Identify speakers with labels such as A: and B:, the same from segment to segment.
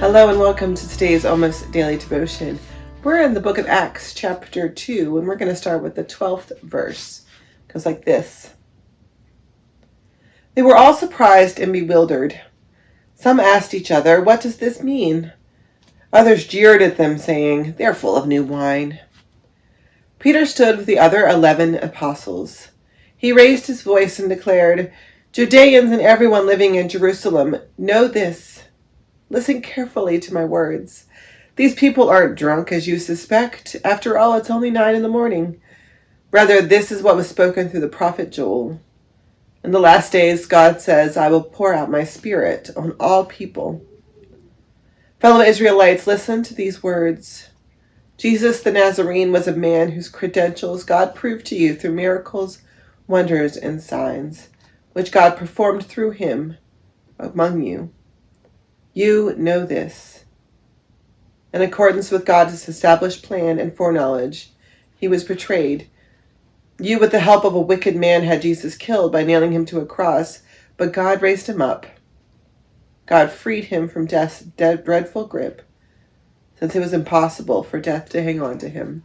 A: Hello and welcome to today's Almost Daily Devotion. We're in the book of Acts, chapter 2, and we're going to start with the 12th verse. It goes like this. They were all surprised and bewildered. Some asked each other, "What does this mean?" Others jeered at them, saying, "They're full of new wine." Peter stood with the other 11 apostles. He raised his voice and declared, "Judeans and everyone living in Jerusalem, know this. Listen carefully to my words. These people aren't drunk as you suspect. After all, it's only 9 a.m. Rather, this is what was spoken through the prophet Joel. In the last days, God says, I will pour out my spirit on all people. Fellow Israelites, listen to these words. Jesus the Nazarene was a man whose credentials God proved to you through miracles, wonders, and signs, which God performed through him among you. You know this. In accordance with God's established plan and foreknowledge, he was betrayed. You, with the help of a wicked man, had Jesus killed by nailing him to a cross, but God raised him up. God freed him from death's dreadful grip, since it was impossible for death to hang on to him.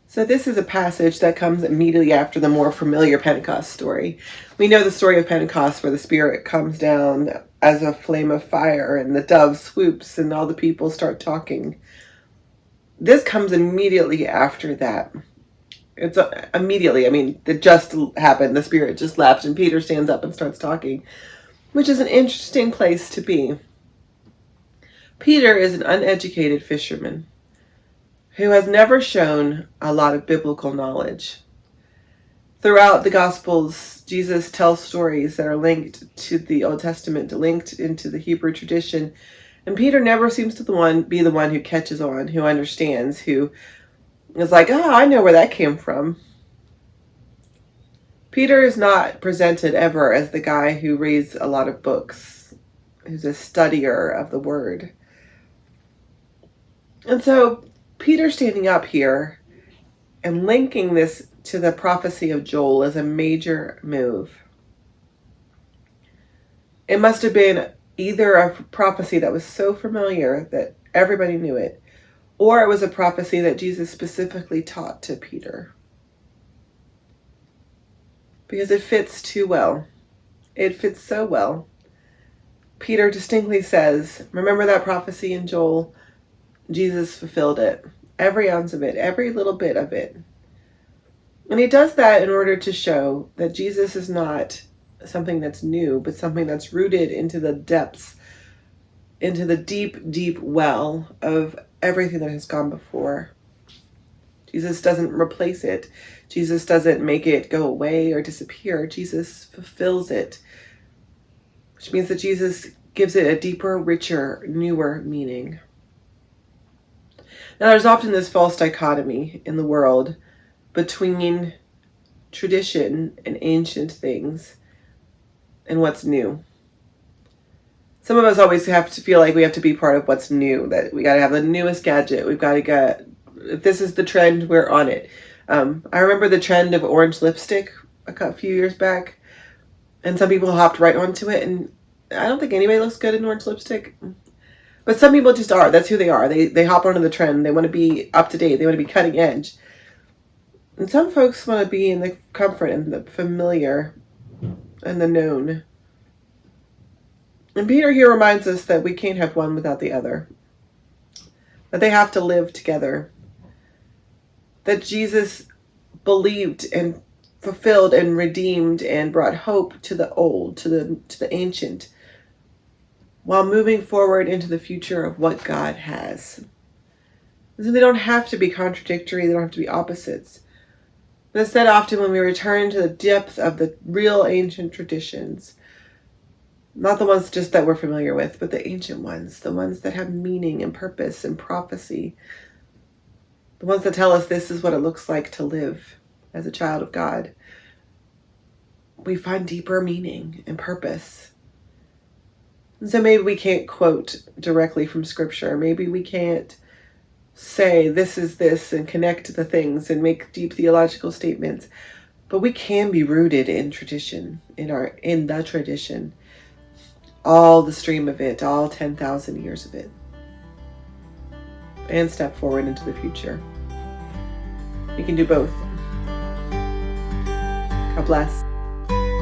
A: So this is a passage that comes immediately after the more familiar Pentecost story. We know the story of Pentecost where the Spirit comes down as a flame of fire and the dove swoops and all the people start talking. This comes immediately after that. It's immediately, it just happened. The Spirit just left and Peter stands up and starts talking, which is an interesting place to be. Peter is an uneducated fisherman who has never shown a lot of biblical knowledge. Throughout the Gospels, Jesus tells stories that are linked to the Old Testament, linked into the Hebrew tradition, and Peter never seems to be the one who catches on, who understands, who is like, oh, I know where that came from. Peter is not presented ever as the guy who reads a lot of books, who's a studier of the Word. And so Peter standing up here and linking this to the prophecy of Joel is a major move. It must have been either a prophecy that was so familiar that everybody knew it, or it was a prophecy that Jesus specifically taught to Peter. Because it fits too well. It fits so well. Peter distinctly says, remember that prophecy in Joel? Jesus fulfilled it. Every ounce of it, every little bit of it. And he does that in order to show that Jesus is not something that's new, but something that's rooted into the depths, into the deep, deep well of everything that has gone before. Jesus doesn't replace it. Jesus doesn't make it go away or disappear. Jesus fulfills it, which means that Jesus gives it a deeper, richer, newer meaning. Now, there's often this false dichotomy in the world between tradition and ancient things and what's new. Some of us always have to feel like we have to be part of what's new, that we got to have the newest gadget. We've got to get, if this is the trend, we're on it. I remember the trend of orange lipstick a few years back, and some people hopped right onto it, and I don't think anybody looks good in orange lipstick. But some people just are. That's who they are. They hop onto the trend. They want to be up to date. They want to be cutting edge. And some folks want to be in the comfort and the familiar and the known. And Peter here reminds us that we can't have one without the other. That they have to live together. That Jesus believed and fulfilled and redeemed and brought hope to the old, to the ancient, while moving forward into the future of what God has. And so they don't have to be contradictory, they don't have to be opposites. But instead, often when we return to the depth of the real ancient traditions, not the ones just that we're familiar with, but the ancient ones, the ones that have meaning and purpose and prophecy, the ones that tell us this is what it looks like to live as a child of God, we find deeper meaning and purpose. And so maybe we can't quote directly from Scripture. Maybe we can't say this is this and connect the things and make deep theological statements. But we can be rooted in tradition, in the tradition, all the stream of it, all 10,000 years of it. and step forward into the future. You can do both. God bless.